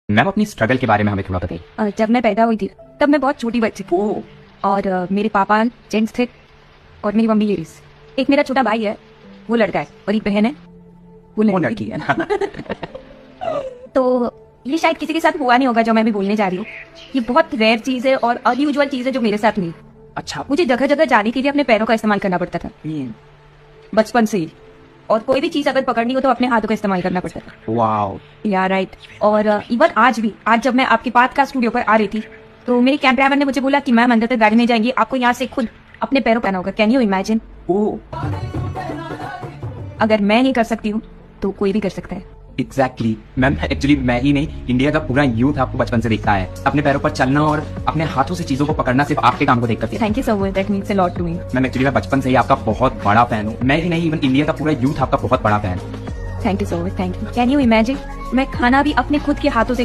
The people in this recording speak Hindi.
मैम अपनी स्ट्रगल के बारे में हमें थोड़ा बताइए। जब मैं पैदा हुई थी तब मैं बहुत छोटी बच्ची थी और मेरे पापा जेंट्स थे और मेरी मम्मी लेडीज। एक मेरा छोटा भाई है, वो लड़का है, और एक बहन है, वो लड़की है ना। तो ये शायद किसी के साथ हुआ नहीं होगा जो मैं भी बोलने जा रही हूँ। ये बहुत रेयर चीज है और अनयूजुअल चीज है जो मेरे साथ हुई। अच्छा, मुझे जगह जगह जाने के लिए अपने पैरों का इस्तेमाल करना पड़ता था बचपन से ही, और कोई भी चीज अगर पकड़नी हो तो अपने हाथों का इस्तेमाल करना पड़ता था। वाओ, या राइट। और इवन आज भी, आज जब मैं आपके पॉडकास्ट स्टूडियो पर आ रही थी तो मेरे कैब ड्राइवर ने मुझे बोला कि मैम अंदर तक गाड़ी नहीं जाएंगी, आपको यहाँ से खुद अपने पैरों पहना होगा। Can you imagine? अगर मैं नहीं कर सकती हूँ तो कोई भी कर सकता है। एग्जैक्टली मैम, एक्चुअली मैं ही नहीं, इंडिया का पूरा यूथ आपको बचपन से देखता है। अपने पैरों पर चलना और अपने हाथों से चीजों को पकड़ना सिर्फ आपके काम को देख करके। Thank you so much, that means a lot to me. Ma'am actually मैं बचपन से ही आपका बहुत बड़ा फैन हूँ। मैं ही नहीं, इवन इंडिया का पूरा यूथ आपका बहुत बड़ा फैन है। Thank you so much, thank you. Can you imagine, मैं खाना भी अपने खुद के हाथों से